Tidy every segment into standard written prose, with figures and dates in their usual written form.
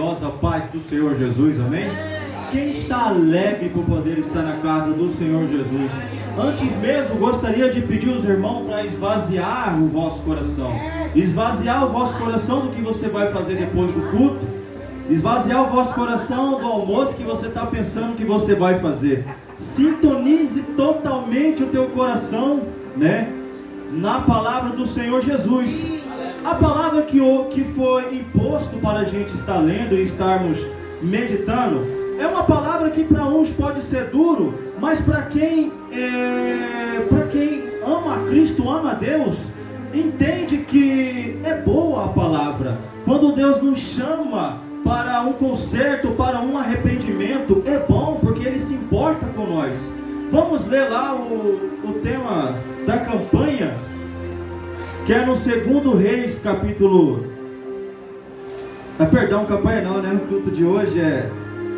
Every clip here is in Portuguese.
gloriosa paz do Senhor Jesus, amém? Quem está alegre por poder estar na casa do Senhor Jesus? Antes mesmo, gostaria de pedir aos irmãos para esvaziar o vosso coração. Esvaziar o vosso coração do que você vai fazer depois do culto. Esvaziar o vosso coração do almoço que você está pensando que você vai fazer. Sintonize totalmente o teu coração, né, na palavra do Senhor Jesus. A palavra que foi imposto para a gente estar lendo e estarmos meditando é uma palavra que para uns pode ser duro, mas para quem ama a Cristo, ama a Deus, entende que é boa a palavra. Quando Deus nos chama para um conserto, para um arrependimento, é bom, porque Ele se importa com nós. Vamos ler lá o tema da campanha, que é no 2 Reis, capítulo... campanha não, né? O culto de hoje é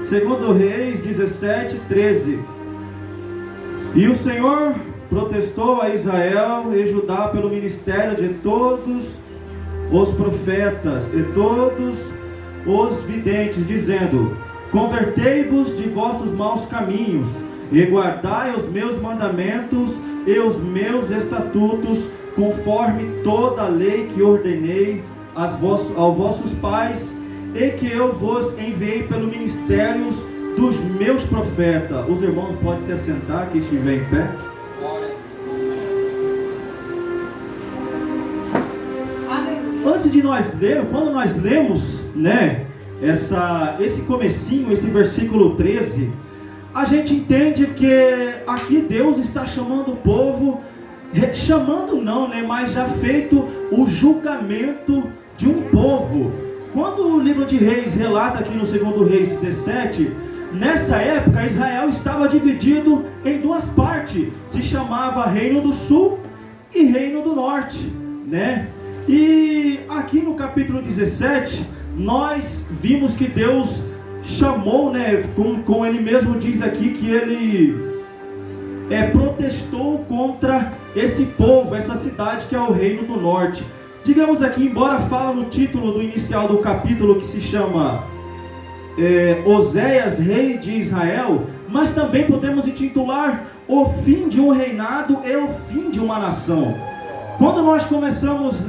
2 Reis 17, 13. E o Senhor protestou a Israel e Judá pelo ministério de todos os profetas e todos os videntes, dizendo: convertei-vos de vossos maus caminhos e guardai os meus mandamentos e os meus estatutos, conforme toda a lei que ordenei aos vossos pais e que eu vos enviei pelo ministério dos meus profetas. Os irmãos podem se assentar, que estiver em pé. Antes de nós ler, quando nós lemos, né, esse comecinho, esse versículo 13, a gente entende que aqui Deus está chamando o povo, chamando não, né, mas já feito o julgamento de um povo. Quando o livro de Reis relata aqui no 2 Reis 17, nessa época Israel estava dividido em duas partes, se chamava Reino do Sul e Reino do Norte, né? E aqui no capítulo 17, nós vimos que Deus chamou, né, como ele mesmo diz aqui, que ele protestou contra esse povo, essa cidade que é o Reino do Norte. Digamos aqui, embora fala no título do inicial do capítulo que se chama Oséias, rei de Israel, mas também podemos intitular o fim de um reinado e o fim de uma nação. Quando nós começamos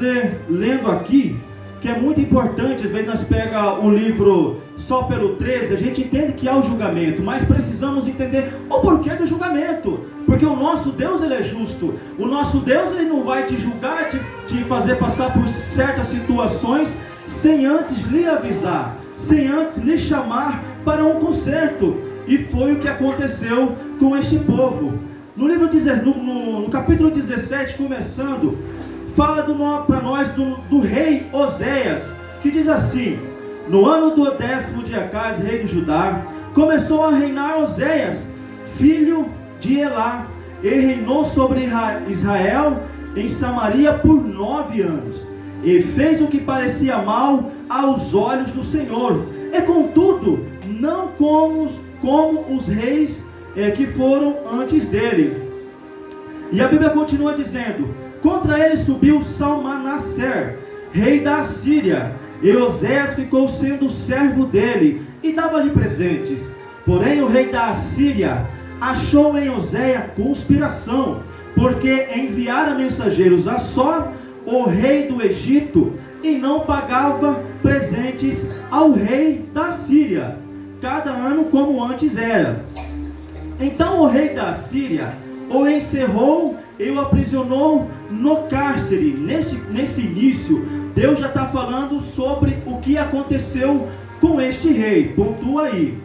lendo aqui, que é muito importante, às vezes nós pegamos o livro só pelo 13, a gente entende que há o julgamento, mas precisamos entender o porquê do julgamento, porque o nosso Deus, ele é justo. O nosso Deus, ele não vai te julgar, te fazer passar por certas situações sem antes lhe avisar, sem antes lhe chamar para um conserto. E foi o que aconteceu com este povo. No capítulo 17, começando, fala para nós do rei Oséias, que diz assim: no ano do 10º de Acás, rei de Judá, começou a reinar Oséias, filho de Elá, e reinou sobre Israel em Samaria por 9 anos, e fez o que parecia mal aos olhos do Senhor, e contudo, não como os reis que foram antes dele. E a Bíblia continua dizendo: contra ele subiu Salmanaser, rei da Assíria, e Oséias ficou sendo servo dele, e dava-lhe presentes. Porém o rei da Assíria achou em Oséias conspiração, porque enviara mensageiros a Só, o rei do Egito, e não pagava presentes ao rei da Assíria, cada ano como antes era. Então o rei da Assíria o encerrou e o aprisionou no cárcere. Nesse início, Deus já está falando sobre o que aconteceu com este rei. Pontua aí.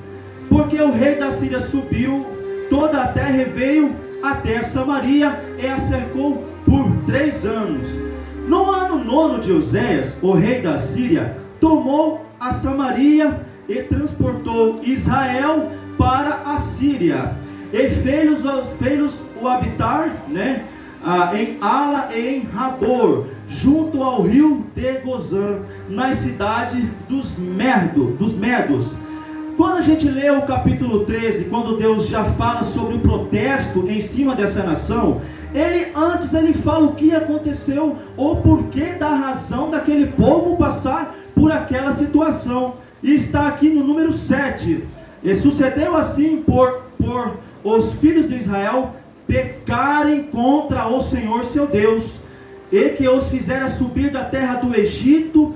Porque o rei da Síria subiu toda a terra e veio até Samaria e a cercou por 3 anos. No ano 9 de Oséias, o rei da Síria tomou a Samaria e transportou Israel para a Síria, e fez-los o habitar, né, em Ala e em Rabor, junto ao rio de Gozã, nas cidades dos Medos. Quando a gente lê o capítulo 13, quando Deus já fala sobre o protesto em cima dessa nação, ele fala o que aconteceu, ou porquê da razão daquele povo passar por aquela situação. E está aqui no número 7. E sucedeu assim por os filhos de Israel pecarem contra o Senhor seu Deus, e que os fizera subir da terra do Egito,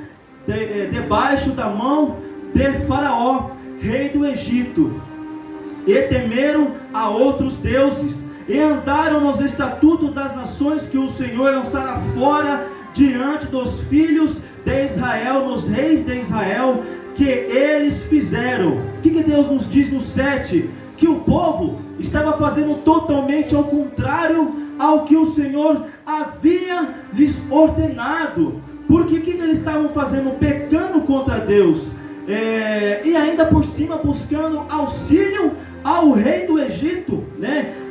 debaixo da mão de Faraó, rei do Egito, e temeram a outros deuses, e andaram nos estatutos das nações que o Senhor lançara fora diante dos filhos de Israel, nos reis de Israel, que eles fizeram. O que Deus nos diz no 7? Que o povo estava fazendo totalmente ao contrário ao que o Senhor havia lhes ordenado. Porque o que eles estavam fazendo? Pecando contra Deus, e ainda por cima buscando auxílio ao rei do Egito,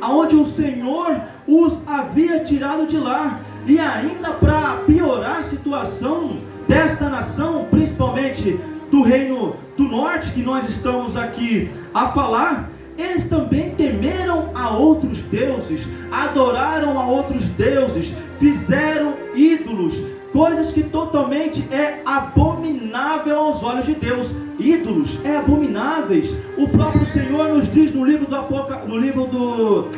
onde o Senhor os havia tirado de lá. E ainda para piorar a situação desta nação, principalmente do reino do norte, que nós estamos aqui a falar, eles também temeram a outros deuses, adoraram a outros deuses, fizeram ídolos, coisas que totalmente é abominável aos olhos de Deus. Ídolos é abomináveis. O próprio Senhor nos diz no livro do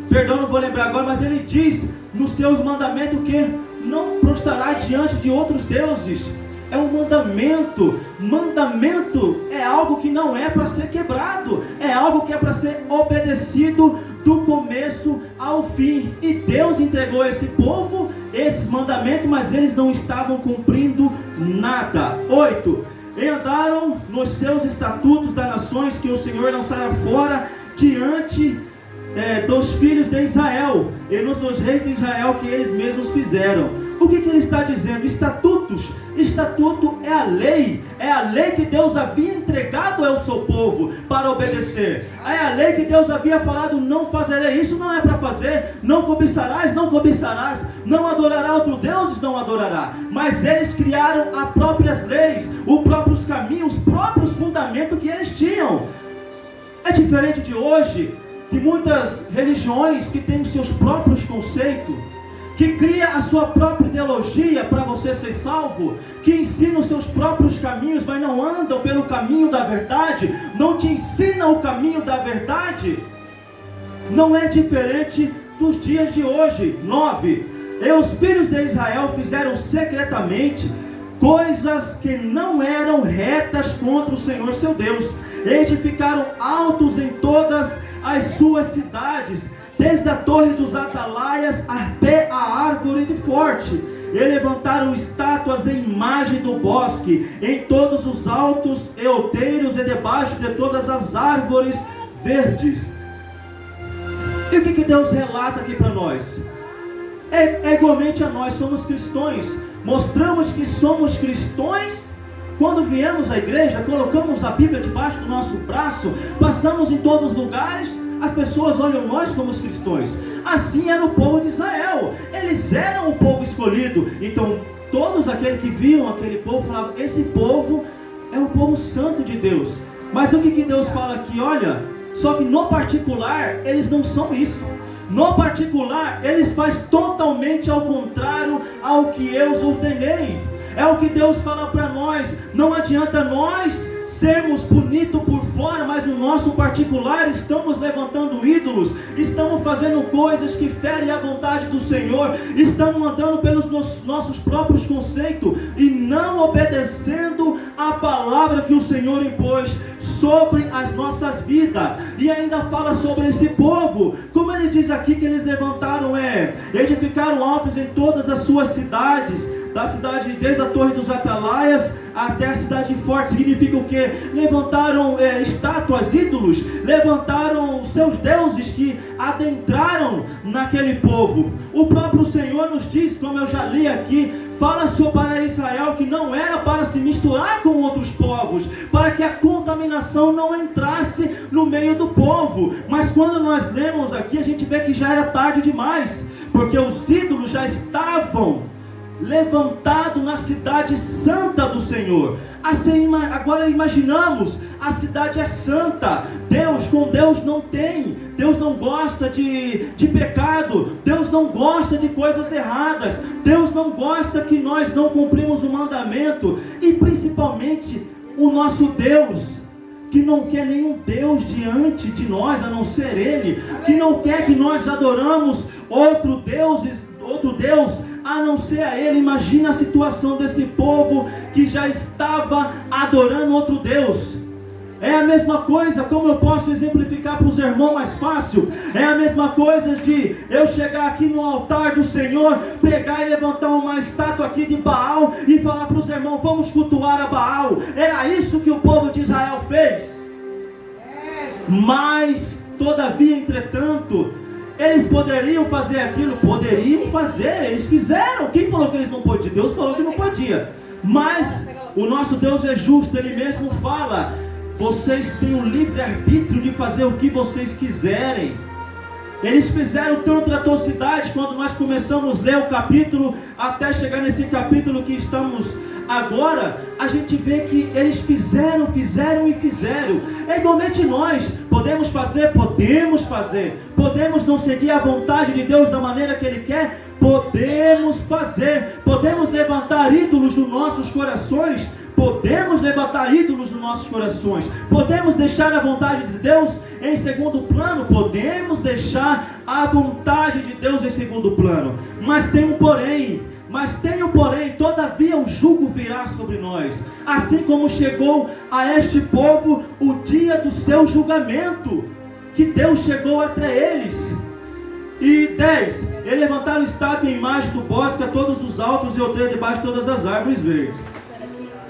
perdão, não vou lembrar agora, mas ele diz nos seus mandamentos que não prostrará diante de outros deuses. É um mandamento. Mandamento é algo que não é para ser quebrado, é algo que é para ser obedecido do começo ao fim. E Deus entregou a esse povo esses mandamentos, mas eles não estavam cumprindo nada. 8. E andaram nos seus estatutos das nações que o Senhor lançara fora diante dos filhos de Israel, e nos dos reis de Israel que eles mesmos fizeram. O que ele está dizendo? Estatutos. Estatuto é a lei que Deus havia entregado ao seu povo para obedecer. É a lei que Deus havia falado: não farei isso, não é para fazer. Não cobiçarás, não cobiçarás. Não adorará outro deuses, não adorará. Mas eles criaram as próprias leis, os próprios caminhos, os próprios fundamentos que eles tinham. É diferente de hoje, de muitas religiões que têm os seus próprios conceitos, que cria a sua própria ideologia para você ser salvo, que ensina os seus próprios caminhos, mas não andam pelo caminho da verdade, não te ensina o caminho da verdade. Não é diferente dos dias de hoje. 9. E os filhos de Israel fizeram secretamente coisas que não eram retas contra o Senhor seu Deus, edificaram altos em todas as suas cidades, desde a torre dos atalaias até a árvore de forte, e levantaram estátuas em imagem do bosque, em todos os altos e outeiros, e debaixo de todas as árvores verdes. E o que Deus relata aqui para nós? É igualmente a nós, somos cristãos. Mostramos que somos cristãos quando viemos à igreja, colocamos a Bíblia debaixo do nosso braço, passamos em todos os lugares, as pessoas olham nós como os cristãos. Assim era o povo de Israel, eles eram o povo escolhido. Então todos aqueles que viam aquele povo falavam: esse povo é o povo santo de Deus. Mas o que Deus fala aqui? Olha, só que no particular eles não são isso. No particular eles fazem totalmente ao contrário ao que eu os ordenei. É o que Deus fala para nós. Não adianta nós sermos bonitos por fora, mas no nosso particular estamos levantando ídolos, estamos fazendo coisas que ferem a vontade do Senhor, estamos andando pelos nossos próprios conceitos e não obedecendo a palavra que o Senhor impôs sobre as nossas vidas. E ainda fala sobre esse povo, como ele diz aqui, que eles levantaram, edificaram altos em todas as suas cidades, da cidade, desde a torre dos atalaias até a cidade forte. Significa o que? Levantaram estátuas, ídolos, levantaram seus deuses que adentraram naquele povo. O próprio Senhor nos diz, como eu já li aqui, fala para Israel que não era para se misturar com outros povos, para que a contaminação não entrasse no meio do povo. Mas quando nós lemos aqui, a gente vê que já era tarde demais, porque os ídolos já estavam levantado na cidade santa do Senhor. Assim, agora imaginamos, a cidade é santa. Com Deus não tem. Deus não gosta de pecado. Deus não gosta de coisas erradas. Deus não gosta que nós não cumprimos o mandamento. E principalmente o nosso Deus, que não quer nenhum Deus diante de nós, a não ser Ele, que não quer que nós adoramos outro Deus, a não ser a Ele. Imagina a situação desse povo que já estava adorando outro Deus. É a mesma coisa, como eu posso exemplificar para os irmãos mais fácil, é a mesma coisa de eu chegar aqui no altar do Senhor, pegar e levantar uma estátua aqui de Baal e falar para os irmãos, vamos cultuar a Baal. Era isso que o povo de Israel fez. Mas, todavia, entretanto, eles poderiam fazer aquilo? Poderiam fazer, eles fizeram. Quem falou que eles não podiam? Deus falou que não podia. Mas o nosso Deus é justo, Ele mesmo fala, vocês têm o livre-arbítrio de fazer o que vocês quiserem. Eles fizeram tanta atrocidade. Quando nós começamos a ler o capítulo, até chegar nesse capítulo que estamos agora, a gente vê que eles fizeram. É igualmente nós, podemos fazer, podemos não seguir a vontade de Deus da maneira que Ele quer, podemos fazer, podemos levantar ídolos dos nossos corações, podemos deixar a vontade de Deus em segundo plano, podemos deixar a vontade de Deus em segundo plano, mas tem um porém, todavia o jugo virá sobre nós, assim como chegou a este povo o dia do seu julgamento, que Deus chegou até eles. E 10, eles levantaram estátua e imagem do bosque a todos os altos e outeiro debaixo de todas as árvores verdes.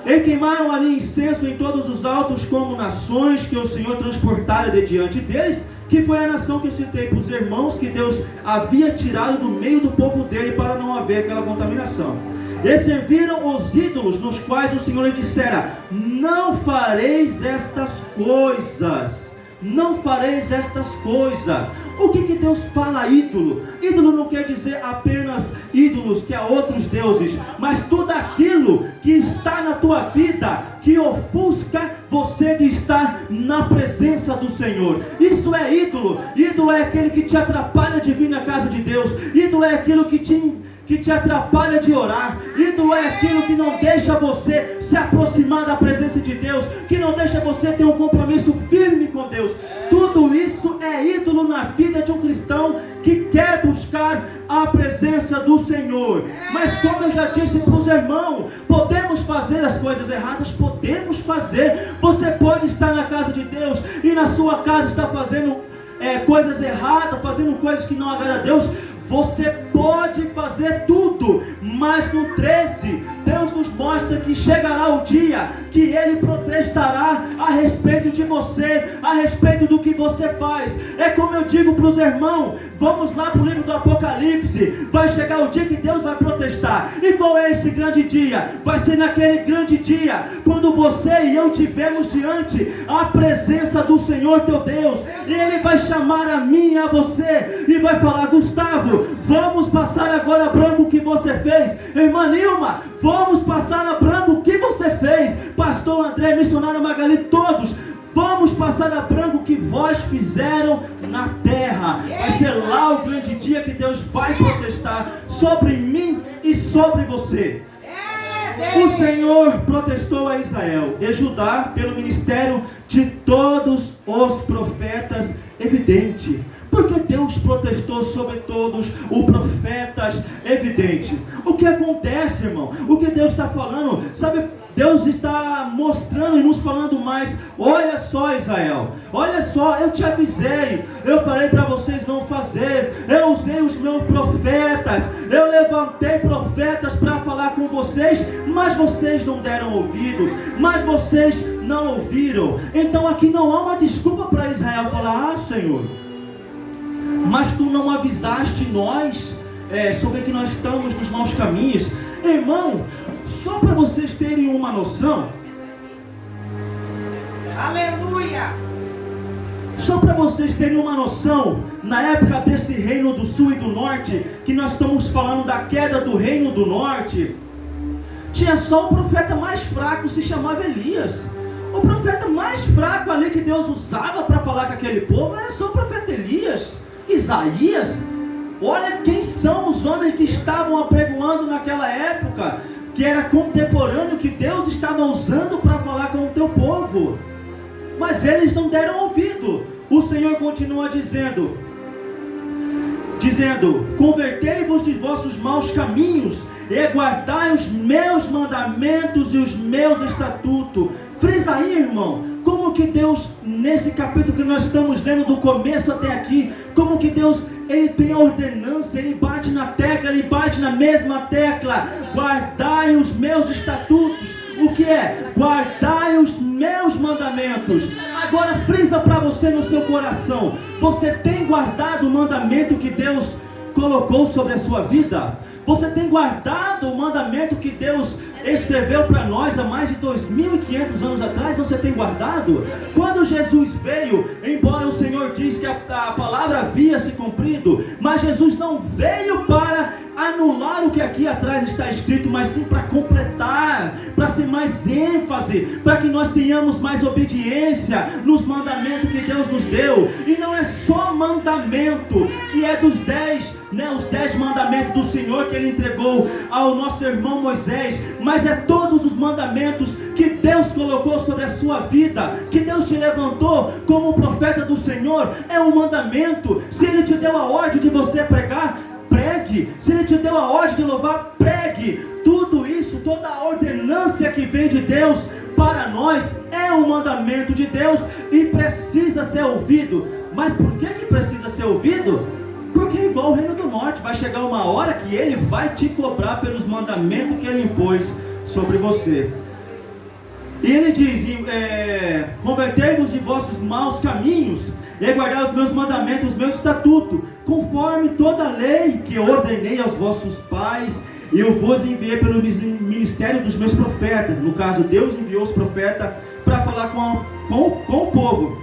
E queimaram ali incenso em todos os altos como nações que o Senhor transportara de diante deles, que foi a nação que eu citei para os irmãos, que Deus havia tirado do meio do povo dele para não haver aquela contaminação. E serviram os ídolos, nos quais o Senhor lhes dissera, não fareis estas coisas. O que Deus fala ídolo? Ídolo não quer dizer apenas ídolos que há outros deuses, mas tudo aquilo que está na tua vida, que ofusca você de estar na presença do Senhor. Isso é ídolo. Ídolo é aquele que te atrapalha de vir na casa de Deus. Ídolo é aquilo que te atrapalha de orar. Ídolo é aquilo que não deixa você se aproximar da presença de Deus, que não deixa você ter um compromisso firme com Deus. Tudo isso é ídolo na vida de um cristão que quer buscar a presença do Senhor. Mas como eu já disse para os irmãos, podemos fazer as coisas erradas? Podemos fazer. Você pode estar na casa de Deus e na sua casa estar fazendo coisas erradas, fazendo coisas que não agradam a Deus. Você pode fazer tudo, mas no 13, Deus nos mostra que chegará o dia que Ele protestará a respeito de você, a respeito do que você faz. É como eu digo para os irmãos, vamos lá para o livro do Apocalipse, vai chegar o dia que Deus vai protestar. E qual é esse grande dia? Vai ser naquele grande dia, quando você e eu estivermos diante a presença do Senhor teu Deus, e Ele vai chamar a mim e a você, e vai falar, Gustavo, vamos passar agora a branco o que você fez. Irmã Nilma, vamos passar a branco o que você fez. Pastor André, missionário Magali, todos, vamos passar a branco o que vós fizeram na terra. Vai ser lá o grande dia que Deus vai protestar sobre mim e sobre você. O Senhor protestou a Israel e Judá pelo ministério de todos os profetas, evidente. Porque Deus protestou sobre todos os profetas, evidente. O que acontece, irmão? O que Deus está falando? Sabe, Deus está mostrando e nos falando mais. Olha só, Israel, olha só, eu te avisei, eu falei para vocês não fazer, eu usei os meus profetas, eu levantei profetas para falar com vocês, mas vocês não deram ouvido, mas vocês não ouviram. Então aqui não há uma desculpa para Israel falar, Senhor, mas tu não avisaste nós sobre que nós estamos nos maus caminhos. Irmão, só para vocês terem uma noção, aleluia, só para vocês terem uma noção, na época desse reino do sul e do norte, que nós estamos falando da queda do reino do norte, tinha só o profeta mais fraco, se chamava Elias. O profeta mais fraco ali que Deus usava para falar com aquele povo era só o profeta Elias. Isaías, olha quem são os homens que estavam apregoando naquela época. que era contemporâneo, que Deus estava usando para falar com o teu povo. Mas eles não deram ouvido. O Senhor continua dizendo: convertei-vos de vossos maus caminhos e guardai os meus mandamentos e os meus estatutos. Frisa aí, irmão, como que Deus, nesse capítulo que nós estamos lendo do começo até aqui, como que Deus, Ele tem a ordenança, Ele bate na tecla, Ele bate na mesma tecla: guardai os meus estatutos. O que é? Guardai os meus mandamentos. Agora frisa para você no seu coração: você tem guardado o mandamento que Deus colocou sobre a sua vida? Você tem guardado o mandamento que Deus escreveu para nós há mais de 2.500 anos atrás? Você tem guardado? Quando Jesus veio, embora o Senhor diz que a palavra havia se cumprido, mas Jesus não veio para anular o que aqui atrás está escrito, mas sim para completar, para ser mais ênfase, para que nós tenhamos mais obediência nos mandamentos que Deus nos deu. E não é só mandamento, que é dos 10, os 10 mandamentos do Senhor que Ele entregou ao nosso irmão Moisés, mas é todos os mandamentos que Deus colocou sobre a sua vida, que Deus te levantou como profeta do Senhor. É um mandamento. Se Ele te deu a ordem de você pregar, pregue. Se Ele te deu a ordem de louvar, pregue. Tudo isso, toda a ordenância que vem de Deus para nós é um mandamento de Deus e precisa ser ouvido. Mas por que precisa ser ouvido? Porque é igual o Reino do Norte, vai chegar uma hora que Ele vai te cobrar pelos mandamentos que Ele impôs sobre você. E Ele diz: convertei-vos de vossos maus caminhos e guardai os meus mandamentos, os meus estatutos, conforme toda a lei que eu ordenei aos vossos pais, e eu vos enviei pelo ministério dos meus profetas. No caso, Deus enviou os profetas para falar com o povo.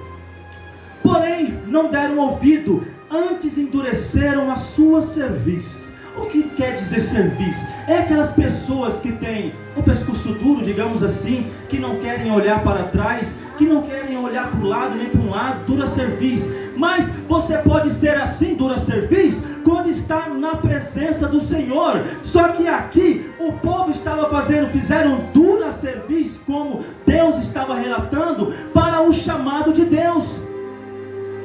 Porém, não deram ouvido, antes endureceram a sua cerviz. O que quer dizer cerviz? É aquelas pessoas que têm o pescoço duro, digamos assim, que não querem olhar para trás, que não querem olhar para o lado nem para um lado, dura cerviz. Mas você pode ser assim, dura cerviz, quando está na presença do Senhor. Só que aqui o povo fizeram dura cerviz, como Deus estava relatando, para o chamado de Deus.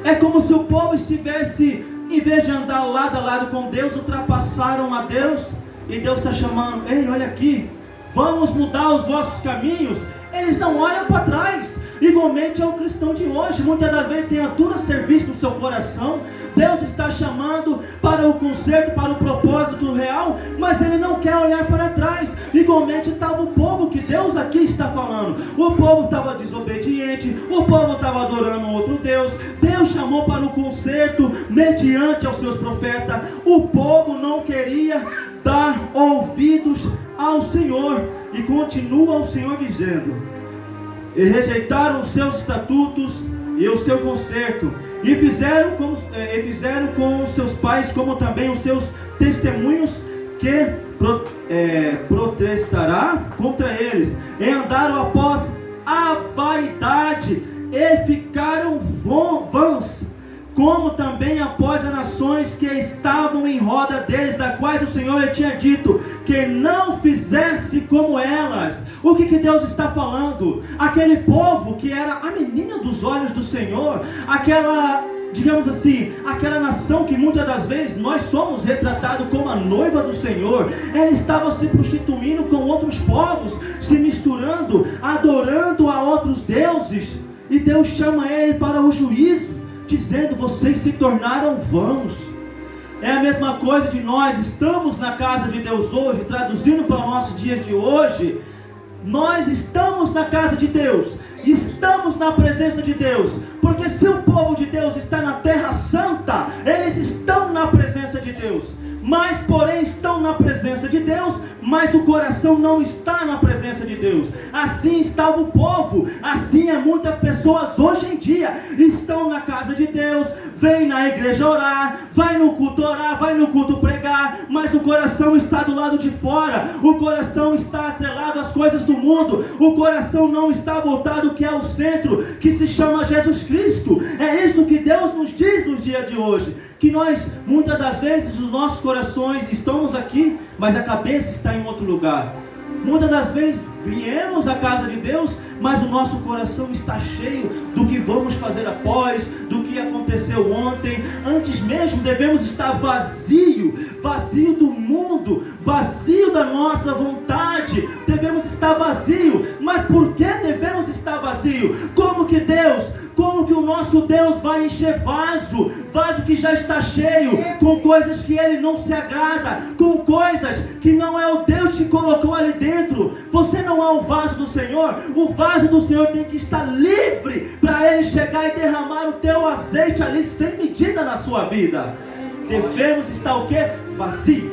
É como se o povo estivesse, em vez de andar lado a lado com Deus, ultrapassaram a Deus, e Deus está chamando: ei, olha aqui, vamos mudar os vossos caminhos. Eles não olham para trás. Igualmente é o cristão de hoje, muitas das vezes tem a dura serviço no seu coração. Deus está chamando para o conserto, para o propósito real, mas ele não quer olhar para trás. Igualmente estava o povo que Deus aqui está falando. O povo estava desobediente, o povo estava adorando outro Deus. Deus chamou para o conserto mediante aos seus profetas. O povo não queria dar ouvidos ao Senhor. E continua o Senhor dizendo: e rejeitaram os seus estatutos e o seu conserto, e fizeram com os seus pais, como também os seus testemunhos, que protestará contra eles, e andaram após a vaidade, e ficaram vãs, como também após as nações que estavam em roda deles, da quais o Senhor lhe tinha dito que não fizesse como elas. O que Deus está falando? Aquele povo que era a menina dos olhos do Senhor, aquela, digamos assim, aquela nação que muitas das vezes nós somos retratados como a noiva do Senhor, ela estava se prostituindo com outros povos, se misturando, adorando a outros deuses, e Deus chama ele para o juízo, dizendo: vocês se tornaram vãos. É a mesma coisa de nós estamos na casa de Deus hoje, traduzindo para os nossos dias de hoje. Nós estamos na casa de Deus, estamos na presença de Deus, porque se o povo de Deus está na terra santa, eles estão na presença de Deus, mas porém estão na presença de Deus, mas o coração não está na presença de Deus. Assim estava o povo, assim é muitas pessoas hoje em dia, estão na casa de Deus, vem na igreja orar, vai no culto pregar, mas o coração está do lado de fora, o coração está atrelado às coisas do mundo, o coração não está voltado que é o centro, que se chama Jesus Cristo. É isso que Deus nos diz nos dias de hoje, que nós, muitas das vezes, os nossos corações estamos aqui, mas a cabeça está em outro lugar. Muitas das vezes viemos à casa de Deus, mas o nosso coração está cheio do que vamos fazer após, do que aconteceu ontem. Antes mesmo devemos estar vazio do mundo, vazio da nossa vontade. Devemos estar vazio. Mas por que devemos estar vazio? Como que o nosso Deus vai encher vaso que já está cheio, com coisas que Ele não se agrada, com coisas que não é o Deus que colocou ali dentro? Você não é o vaso do Senhor. O vaso do Senhor tem que estar livre para Ele chegar e derramar o teu azeite ali sem medida na sua vida. Devemos estar o quê? Vazio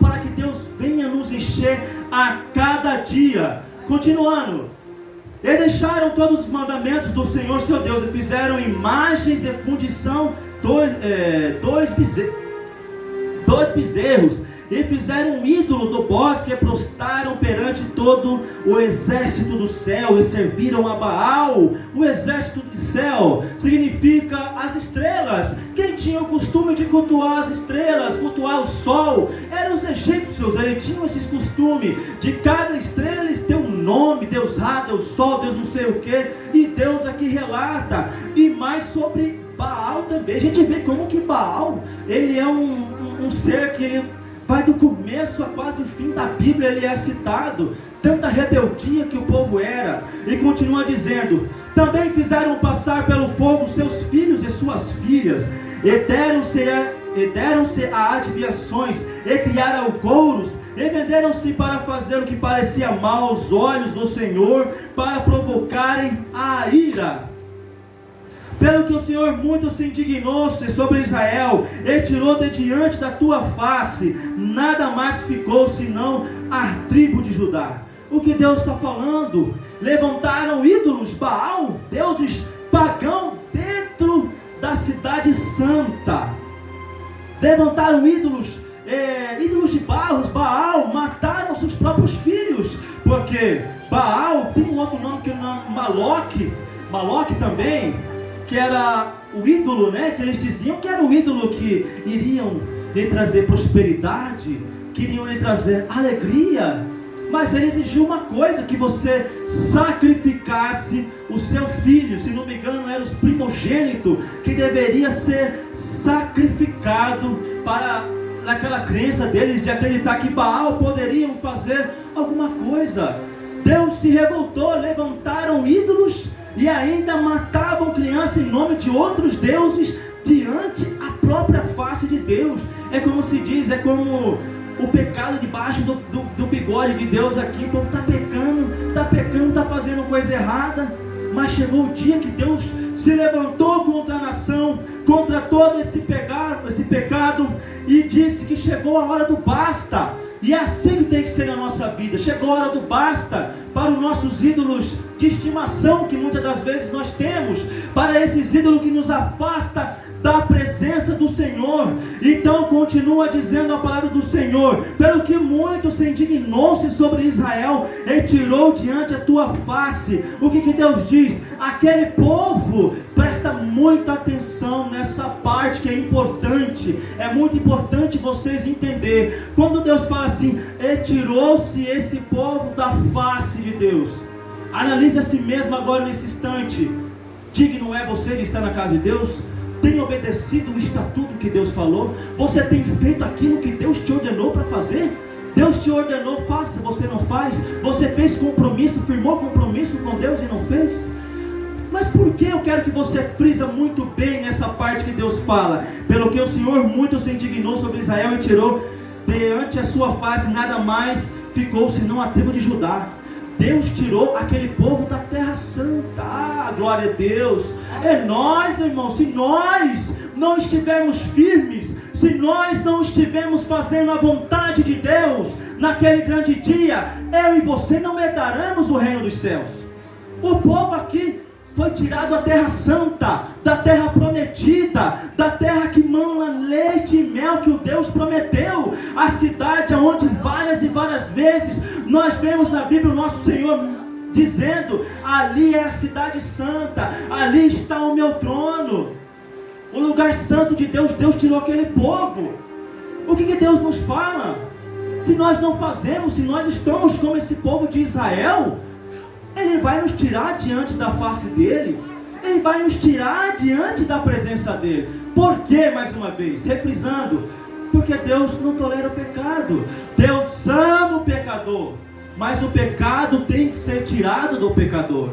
para que Deus venha nos encher a cada dia. Continuando, e deixaram todos os mandamentos do Senhor seu Deus, e fizeram imagens e fundição, dois bezerros, e fizeram um ídolo do bosque, e prostraram perante todo o exército do céu, e serviram a Baal. O exército do céu significa as estrelas. Quem tinha o costume de cultuar as estrelas, cultuar o sol, eram os egípcios. Eles tinham esse costume de cada estrela eles têm um nome: Deus Ra, Deus Sol, Deus não sei o que. E Deus aqui relata. E mais sobre Baal também. A gente vê como que Baal, ele é um ser que ele vai do começo a quase fim da Bíblia, ele é citado. Tanta rebeldia que o povo era. E continua dizendo: também fizeram passar pelo fogo seus filhos e suas filhas, e deram-se a adivinhações, e criaram algouros, e venderam-se para fazer o que parecia mal aos olhos do Senhor, para provocarem a ira. Pelo que o Senhor muito se indignou-se sobre Israel, e tirou de diante da tua face, nada mais ficou senão a tribo de Judá. O que Deus está falando? Levantaram ídolos, Baal, deuses pagãos, dentro da cidade santa. Levantaram ídolos de Baal, mataram seus próprios filhos, porque Baal tem um outro nome que é Maloque também, que era o ídolo, né? Que eles diziam que era o ídolo que iriam lhe trazer prosperidade, que iriam lhe trazer alegria. Mas ele exigiu uma coisa: que você sacrificasse o seu filho. Se não me engano, era os primogênitos que deveria ser sacrificado, para naquela crença deles de acreditar que Baal poderiam fazer alguma coisa. Deus se revoltou, levantaram ídolos e ainda matavam crianças em nome de outros deuses diante a própria face de Deus. É como se diz, é como o pecado debaixo do bigode de Deus aqui. O povo está pecando, está fazendo coisa errada. Mas chegou o dia que Deus se levantou contra a nação, contra todo esse pecado, e disse que chegou a hora do basta. E é assim que tem que ser na nossa vida. Chegou a hora do basta para os nossos ídolos de estimação que muitas das vezes nós temos, para esses ídolos que nos afastam da presença do Senhor. Então continua dizendo a palavra do Senhor: pelo que muito se indignou-se sobre Israel, e tirou diante a tua face. O que Deus diz? Aquele povo, presta muita atenção nessa parte que é importante. É muito importante vocês entender. Quando Deus fala assim: e tirou-se esse povo da face de Deus, analise a si mesmo agora nesse instante. Digno é você de estar na casa de Deus? Tem obedecido o estatuto que Deus falou? Você tem feito aquilo que Deus te ordenou para fazer? Deus te ordenou, faça, você não faz. Você fez compromisso, firmou compromisso com Deus e não fez? Mas por que eu quero que você frisa muito bem nessa parte que Deus fala? Pelo que o Senhor muito se indignou sobre Israel, e tirou diante a sua face, nada mais ficou senão a tribo de Judá. Deus tirou aquele povo da terra santa. Ah, glória a Deus. É nós, irmãos. Se nós não estivermos firmes, se nós não estivermos fazendo a vontade de Deus, naquele grande dia, eu e você não herdaremos o reino dos céus. O povo aqui foi tirado da terra santa, da terra prometida, da terra que mana leite e mel, que o Deus prometeu. A cidade onde várias e várias vezes nós vemos na Bíblia o nosso Senhor dizendo: ali é a cidade santa, ali está o meu trono. O lugar santo de Deus, Deus tirou aquele povo. O que Deus nos fala? Se nós não fazemos, se nós estamos como esse povo de Israel, Ele vai nos tirar diante da face dEle. Ele vai nos tirar diante da presença dEle. Por quê, mais uma vez? Refrisando, porque Deus não tolera o pecado. Deus ama o pecador, mas o pecado tem que ser tirado do pecador.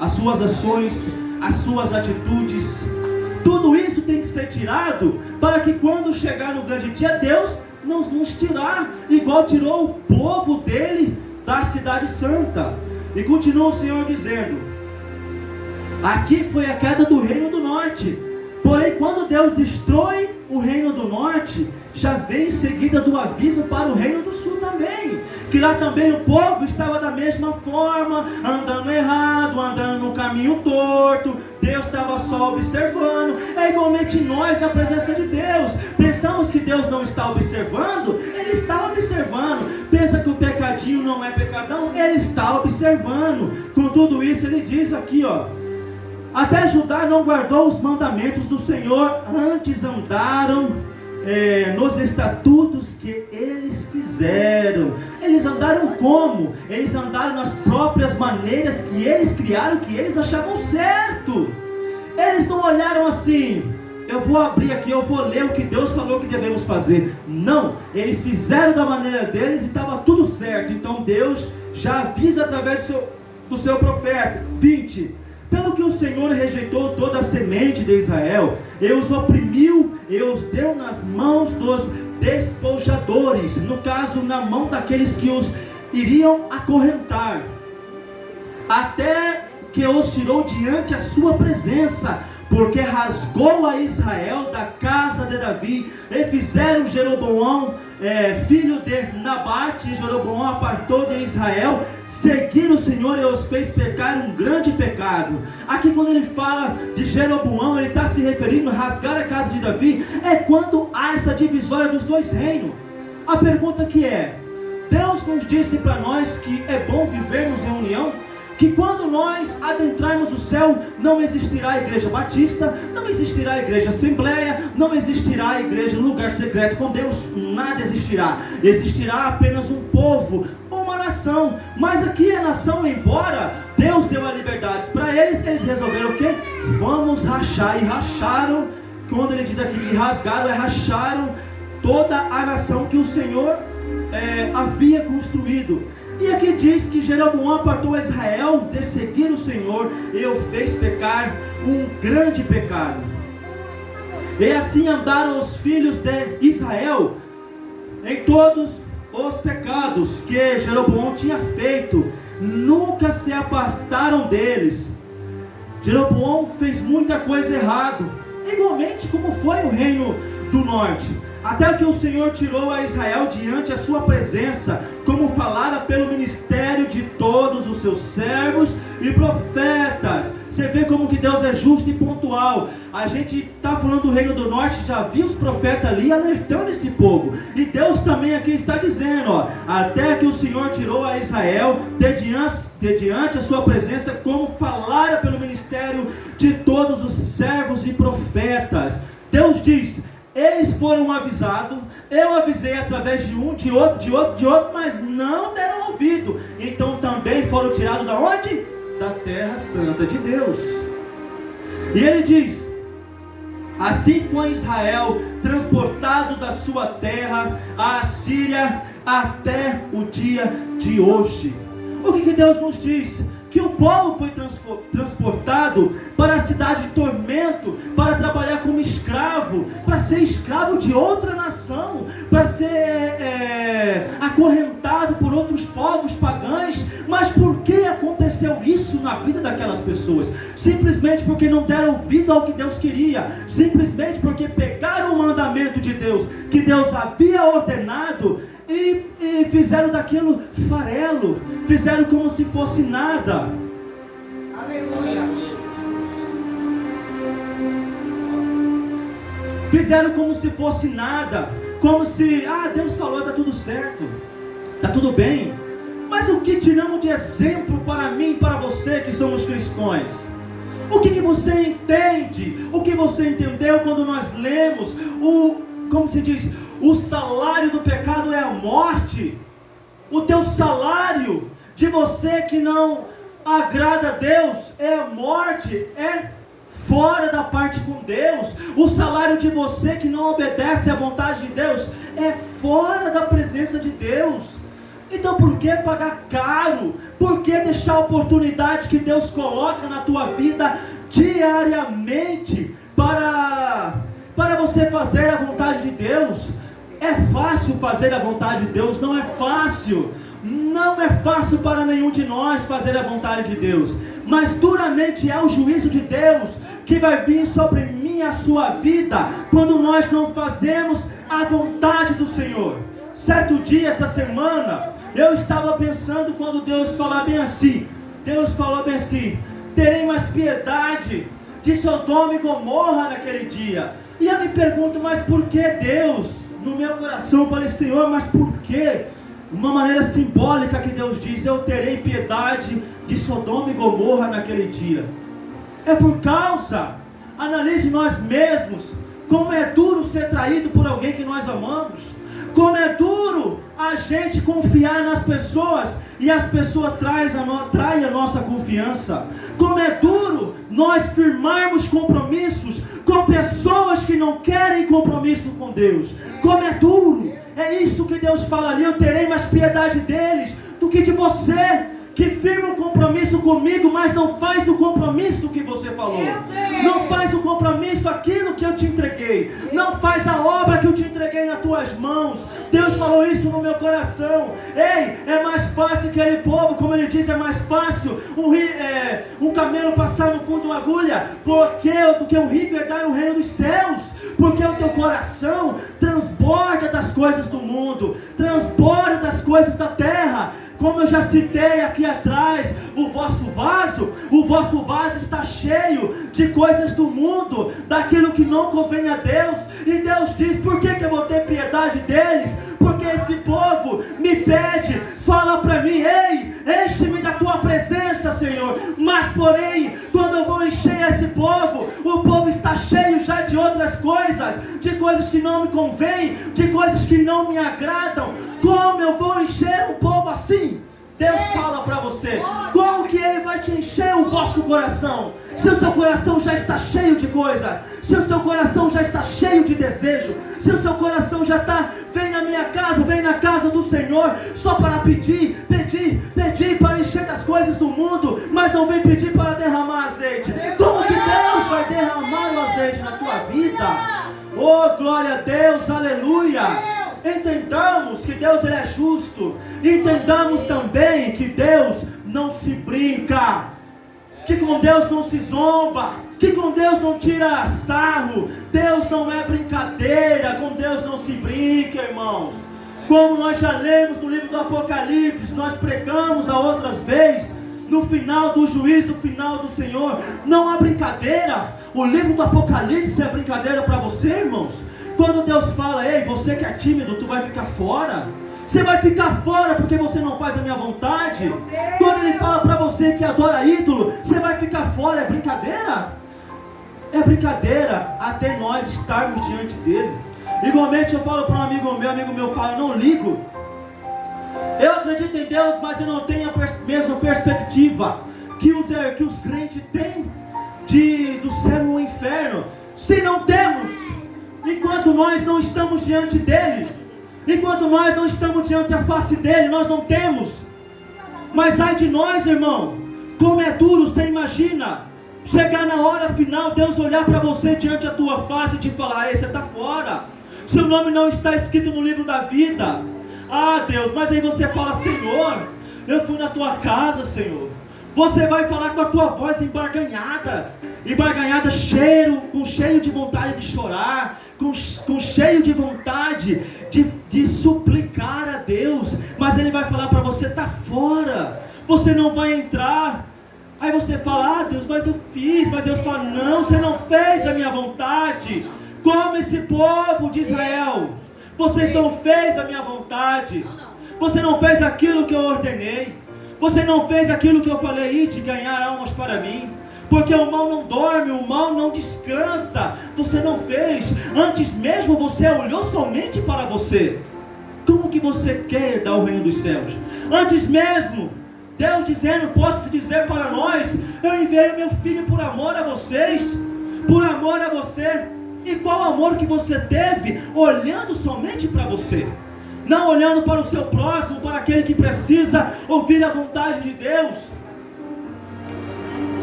As suas ações, as suas atitudes, tudo isso tem que ser tirado, para que quando chegar no grande dia, Deus não nos tirar, igual tirou o povo dele da cidade santa. E continua o Senhor dizendo: aqui foi a queda do reino do norte. Porém, quando Deus destrói o reino do norte, já vem em seguida do aviso para o reino do sul também, que lá também o povo estava da mesma forma, andando errado, andando no caminho torto. Deus estava só observando. É igualmente nós na presença de Deus. Pensamos que Deus não está observando? Ele está observando. Pensa que o pecadinho não é pecadão? Ele está observando. Com tudo isso ele diz aqui, até Judá não guardou os mandamentos do Senhor, antes andaram nos estatutos que eles fizeram. Eles andaram como? Eles andaram nas próprias maneiras que eles criaram, que eles achavam certo. Eles não olharam assim: eu vou abrir aqui, eu vou ler o que Deus falou que devemos fazer. Não, eles fizeram da maneira deles e estava tudo certo. Então Deus já avisa através do seu profeta. 20: pelo que o Senhor rejeitou toda a semente de Israel, e os oprimiu, e os deu nas mãos dos despojadores, no caso, na mão daqueles que os iriam acorrentar, até que os tirou diante a sua presença, porque rasgou a Israel da casa de Davi, e fizeram Jeroboão, filho de Nabate, e Jeroboão apartou de Israel, seguir o Senhor e os fez pecar um grande pecado. Aqui quando ele fala de Jeroboão, ele está se referindo a rasgar a casa de Davi, é quando há essa divisória dos dois reinos. A pergunta que é: Deus nos disse para nós que é bom vivermos em união, que quando nós adentrarmos o céu, não existirá a igreja batista, não existirá a igreja assembleia, não existirá a igreja lugar secreto com Deus, nada existirá. Existirá apenas um povo, uma nação. Mas aqui a nação, embora Deus deu a liberdade para eles, eles resolveram o quê? Vamos rachar. E racharam, quando ele diz aqui que rasgaram, racharam toda a nação que o Senhor havia construído. E aqui diz que Jeroboão apartou a Israel de seguir o Senhor e o fez pecar um grande pecado. E assim andaram os filhos de Israel em todos os pecados que Jeroboão tinha feito, nunca se apartaram deles. Jeroboão fez muita coisa errada, igualmente como foi o reino do norte, até que o Senhor tirou a Israel diante a sua presença, como falara pelo ministério de todos os seus servos e profetas. Você vê como que Deus é justo e pontual. A gente está falando do reino do norte, já viu os profetas ali alertando esse povo, e Deus também aqui está dizendo, até que o Senhor tirou a Israel de diante a sua presença, como falara pelo ministério de todos os servos e profetas. Deus diz: eles foram avisados, eu avisei através de um, de outro, mas não deram ouvido. Então também foram tirados da onde? Da terra santa de Deus. E ele diz: assim foi Israel transportado da sua terra à Assíria até o dia de hoje. O que Deus nos diz? Que o povo foi transportado para a cidade de tormento, para trabalhar como escravo, para ser escravo de outra nação, para ser acorrentado por outros povos pagãos. Mas por que aconteceu isso na vida daquelas pessoas? Simplesmente porque não deram ouvido ao que Deus queria, simplesmente porque pegaram o mandamento de Deus, que Deus havia ordenado, e fizeram daquilo farelo, fizeram como se fosse nada. Aleluia. Fizeram como se fosse nada, como se, Deus falou, está tudo certo, está tudo bem. Mas o que tiramos de exemplo para mim e para você que somos cristãos? O que você entende? O que você entendeu quando nós lemos como se diz, O salário do pecado é a morte. O teu salário de você que não agrada a Deus é a morte, é fora da parte com Deus. O salário de você que não obedece à vontade de Deus é fora da presença de Deus. Então por que pagar caro? Por que deixar a oportunidade que Deus coloca na tua vida diariamente para você fazer a vontade de Deus? É fácil fazer a vontade de Deus? Não é fácil. Não é fácil para nenhum de nós fazer a vontade de Deus, mas duramente é o juízo de Deus que vai vir sobre mim e a sua vida, quando nós não fazemos a vontade do Senhor. Certo dia, essa semana, eu estava pensando quando Deus falou bem assim, terei mais piedade de Sodoma e Gomorra naquele dia. E eu me pergunto, mas por que Deus? No meu coração eu falei, Senhor, mas por que? Uma maneira simbólica que Deus diz, eu terei piedade de Sodoma e Gomorra naquele dia. É por causa, analise nós mesmos, como é duro ser traído por alguém que nós amamos. Como é duro a gente confiar nas pessoas e as pessoas traem a nossa confiança. Como é duro nós firmarmos compromissos com pessoas que não querem compromisso com Deus. Como é duro. É isso que Deus fala ali, eu terei mais piedade deles do que de você, que firma um compromisso comigo, mas não faz o compromisso que você falou. Não faz o compromisso, aquilo que eu te entreguei. Não faz a obra que eu te entreguei nas tuas mãos. Deus falou isso no meu coração. Ei, é mais fácil aquele povo, como ele diz, é mais fácil um camelo passar no fundo de uma agulha do que um rico herdar o reino dos céus. Porque o teu coração transborda das coisas do mundo, transborda das coisas da terra. Como eu já citei aqui atrás, o vosso vaso está cheio de coisas do mundo, daquilo que não convém a Deus. E Deus diz, por que eu vou ter piedade deles? Porque esse povo me pede, fala para mim, ei, enche-me da tua presença, Senhor. Mas porém, quando eu vou encher esse povo, o povo está cheio já de outras coisas, de coisas que não me convêm, de coisas que não me agradam. Como eu vou encher um povo assim? Deus fala para você, como que Ele vai te encher o vosso coração? Se o seu coração já está cheio de coisa, se o seu coração já está cheio de desejo, se o seu coração já está, vem na minha casa, vem na casa do Senhor, só para pedir, para encher das coisas do mundo, mas não vem pedir para derramar azeite. Como que Deus vai derramar o azeite na tua vida? Oh, glória a Deus, aleluia! Entendamos que Deus ele é justo. Entendamos também que Deus não se brinca, que com Deus não se zomba, que com Deus não tira sarro. Deus não é brincadeira, com Deus não se brinca, irmãos. Como nós já lemos no livro do Apocalipse, nós pregamos a outras vezes, no final do juízo, no final do Senhor, não há brincadeira. O livro do Apocalipse é brincadeira para você, irmãos? Quando Deus fala, ei, você que é tímido, tu vai ficar fora. Você vai ficar fora porque você não faz a minha vontade. Quando Ele fala para você que adora ídolo, você vai ficar fora. É brincadeira? É brincadeira até nós estarmos diante dEle. Igualmente eu falo para um amigo meu fala, eu não ligo. Eu acredito em Deus, mas eu não tenho a mesma perspectiva que os crentes têm do céu ou inferno. Se não temos, enquanto nós não estamos diante dEle, enquanto nós não estamos diante da face dEle, nós não temos. Mas ai de nós, irmão, como é duro, você imagina, chegar na hora final, Deus olhar para você diante da tua face e te falar, ei, você está fora, seu nome não está escrito no livro da vida. Ah, Deus, mas aí você fala, Senhor, eu fui na tua casa, Senhor. Você vai falar com a tua voz embarganhada, cheio de vontade de chorar, com cheio de vontade de suplicar a Deus, mas Ele vai falar para você, está fora, você não vai entrar. Aí você fala, ah Deus, mas eu fiz, mas Deus fala, não, você não fez a minha vontade, como esse povo de Israel, vocês não fez a minha vontade, você não fez aquilo que eu ordenei. Você não fez aquilo que eu falei de ganhar almas para mim. Porque o mal não dorme, o mal não descansa. Você não fez. Antes mesmo você olhou somente para você. Como que você quer dar o reino dos céus? Antes mesmo, Deus dizendo, posso dizer para nós, eu enviei meu filho por amor a vocês. Por amor a você. E qual amor que você teve olhando somente para você? Não olhando para o seu próximo, para aquele que precisa ouvir a vontade de Deus.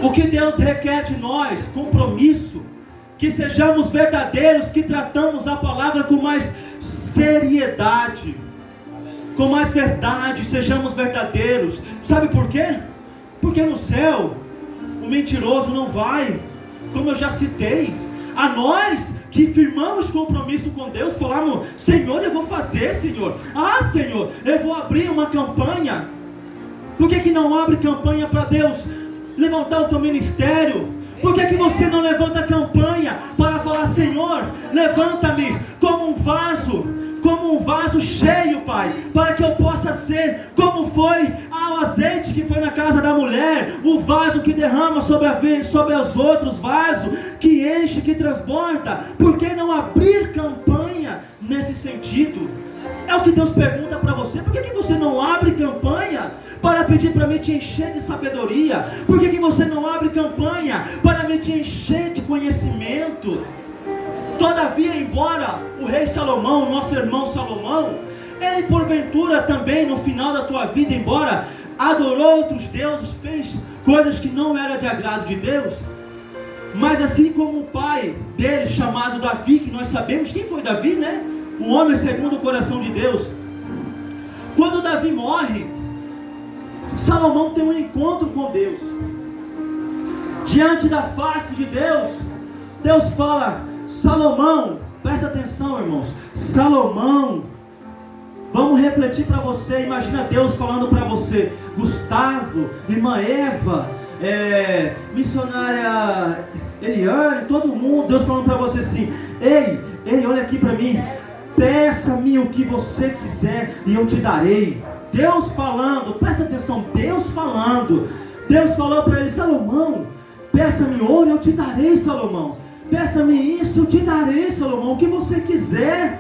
O que Deus requer de nós? Compromisso. Que sejamos verdadeiros, que tratamos a palavra com mais seriedade, com mais verdade, sejamos verdadeiros. Sabe por quê? Porque no céu o mentiroso não vai. Como eu já citei, a nós que firmamos compromisso com Deus, falamos, Senhor, eu vou fazer, Senhor. Ah, Senhor, eu vou abrir uma campanha. Por que não abre campanha para Deus levantar o teu ministério? Por que você não levanta campanha para falar, Senhor, levanta-me como um vaso cheio, Pai, para que eu possa ser como foi o azeite que foi na casa da mulher, o vaso que derrama sobre os outros vasos, que enche, que transborda. Por que não abrir campanha nesse sentido? É o que Deus pergunta para você. Por que você não abre campanha para pedir para mim te encher de sabedoria? Por que você não abre campanha para me te encher de conhecimento? Todavia, embora o rei Salomão, nosso irmão Salomão, ele porventura também no final da tua vida, embora adorou outros deuses, fez coisas que não eram de agrado de Deus, mas assim como o pai dele, chamado Davi, que nós sabemos quem foi Davi, né? Um homem segundo o coração de Deus. Quando Davi morre, Salomão tem um encontro com Deus. Diante da face de Deus, Deus fala, Salomão, presta atenção, irmãos, Salomão, vamos refletir para você. Imagina Deus falando para você, Gustavo, irmã Eva, missionária Eliane, todo mundo, Deus falando para você assim, ei, olha aqui para mim, peça-me o que você quiser e eu te darei. Deus falando, presta atenção, Deus falando. Deus falou para ele, Salomão, peça-me ouro e eu te darei, Salomão. Peça-me isso, eu te darei, Salomão, o que você quiser.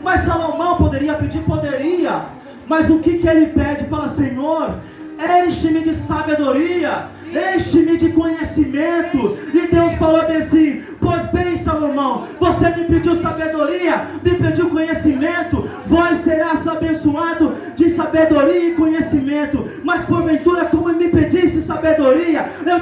Mas Salomão poderia pedir? Poderia. Mas o que ele pede? Fala, Senhor, enche-me de sabedoria, enche-me de conhecimento. E Deus falou bem assim, pois bem, Salomão, você me pediu sabedoria, me pediu conhecimento, vós serás abençoado de sabedoria e conhecimento. Mas porventura, como me pediste sabedoria, eu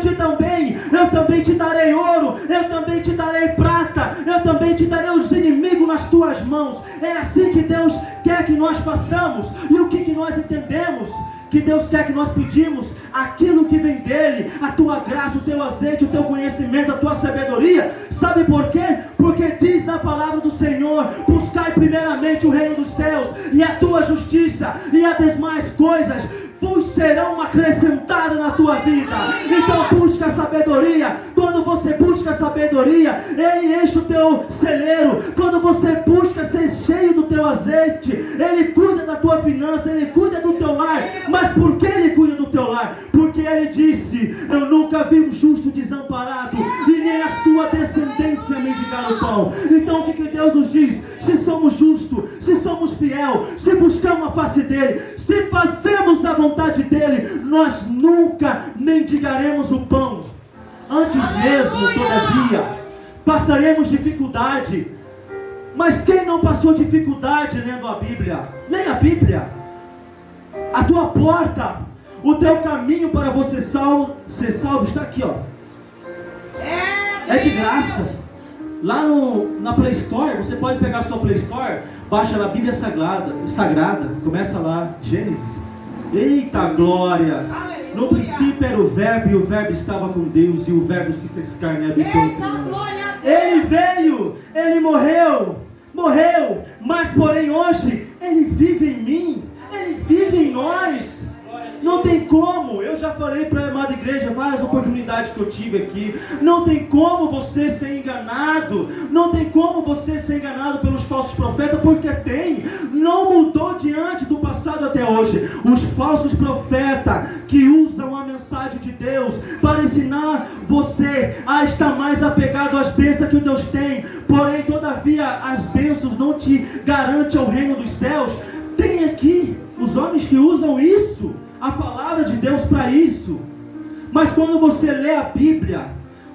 também te darei ouro, eu também te darei prata, eu também te darei os inimigos nas tuas mãos. É assim que Deus quer que nós façamos. E o que nós entendemos? Que Deus quer que nós pedimos aquilo que vem dele, a tua graça, o teu azeite, o teu conhecimento, a tua sabedoria. Sabe por quê? Porque diz na palavra do Senhor, buscai primeiramente o reino dos céus e a tua justiça, e as demais coisas vos serão acrescentadas na tua vida. Então busca a sabedoria. Quando você busca a sabedoria, ele enche o teu celeiro. Quando você busca ser cheio do teu azeite, ele cuida da tua finança, ele cuida do teu lar. Mas por que ele cuida do teu lar? Porque ele disse, eu nunca vi um justo desamparado e nem a sua descendência mendigar o pão. Então o que Deus nos diz? Se somos justos, se somos fiel, se buscamos a face dele, se fazemos a vontade dele, nós nunca mendigaremos o pão. Antes mesmo, todavia, passaremos dificuldade. Mas quem não passou dificuldade lendo a Bíblia? Leia a Bíblia. A tua porta, o teu caminho para você ser salvo está aqui, ó. É de graça. Lá na Play Store, você pode pegar a sua Play Store, baixa lá a Bíblia Sagrada, começa lá, Gênesis. Eita glória! No princípio era o verbo, e o verbo estava com Deus, e o verbo se fez carne e habitou entre nós. Ele veio, ele morreu, mas porém hoje, ele vive em mim, ele vive em nós. Não tem como, eu já falei para a amada igreja, várias oportunidades que eu tive aqui, não tem como você ser enganado, não tem como você ser enganado pelos falsos profetas, porque não mudou diante do passado até hoje. Os falsos profetas que usam a mensagem de Deus para ensinar você a estar mais apegado às bênçãos que Deus tem, porém todavia as bênçãos não te garantem ao reino dos céus. Tem aqui os homens que usam isso, a palavra de Deus, para isso. Mas quando você lê a Bíblia,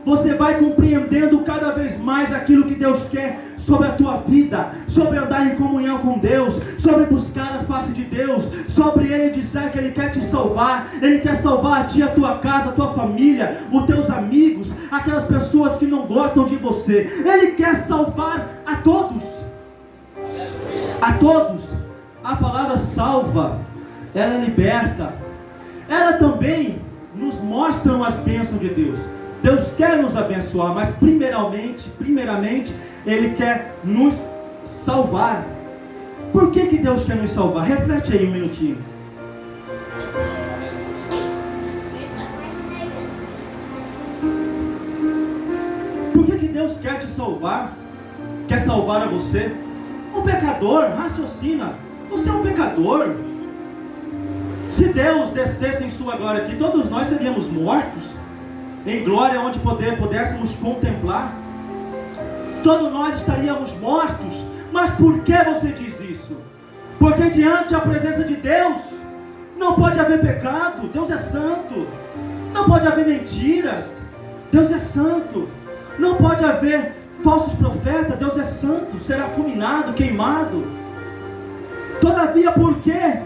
você vai compreendendo cada vez mais aquilo que Deus quer sobre a tua vida, sobre andar em comunhão com Deus, sobre buscar a face de Deus, sobre Ele dizer que Ele quer te salvar. Ele quer salvar a ti, a tua casa, a tua família, os teus amigos, aquelas pessoas que não gostam de você. Ele quer salvar a todos. A todos. A palavra salva, ela liberta, ela também nos mostra as bênçãos de Deus. Deus quer nos abençoar, mas primeiramente Ele quer nos salvar. Por que Deus quer nos salvar? Reflete aí um minutinho. Por que Deus quer te salvar? Quer salvar a você? Um pecador, raciocina. Você é um pecador. Se Deus descesse em sua glória aqui, todos nós seríamos mortos, em glória onde pudéssemos contemplar. Todos nós estaríamos mortos. Mas por que você diz isso? Porque diante da presença de Deus não pode haver pecado. Deus é santo. Não pode haver mentiras. Deus é santo. Não pode haver falsos profetas. Deus é santo. Será fulminado, queimado. Todavia, por que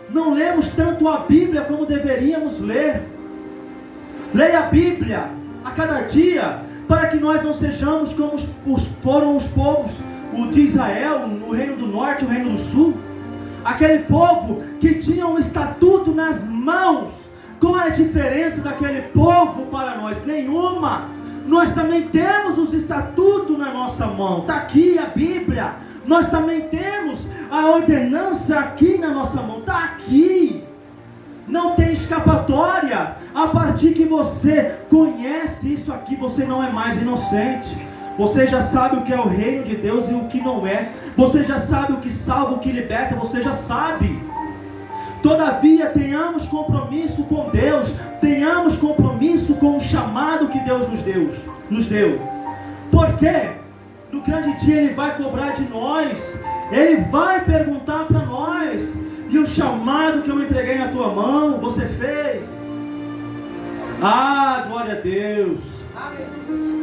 não lemos tanto a Bíblia como deveríamos ler? Leia a Bíblia a cada dia, para que nós não sejamos como foram os povos de Israel, no reino do norte e o reino do sul. Aquele povo que tinha um estatuto nas mãos. Qual é a diferença daquele povo para nós? Nenhuma. Nós também temos os estatutos na nossa mão. Está aqui a Bíblia. Nós também temos a ordenança aqui na nossa mão. Está aqui. Não tem escapatória. A partir que você conhece isso aqui, você não é mais inocente. Você já sabe o que é o reino de Deus e o que não é. Você já sabe o que salva, o que liberta. Você já sabe. Todavia, tenhamos compromisso com Deus. Tenhamos compromisso com o chamado que Deus nos deu. Por quê? No grande dia Ele vai cobrar de nós. Ele vai perguntar para nós: e o chamado que eu entreguei na tua mão, você fez? Ah, glória a Deus.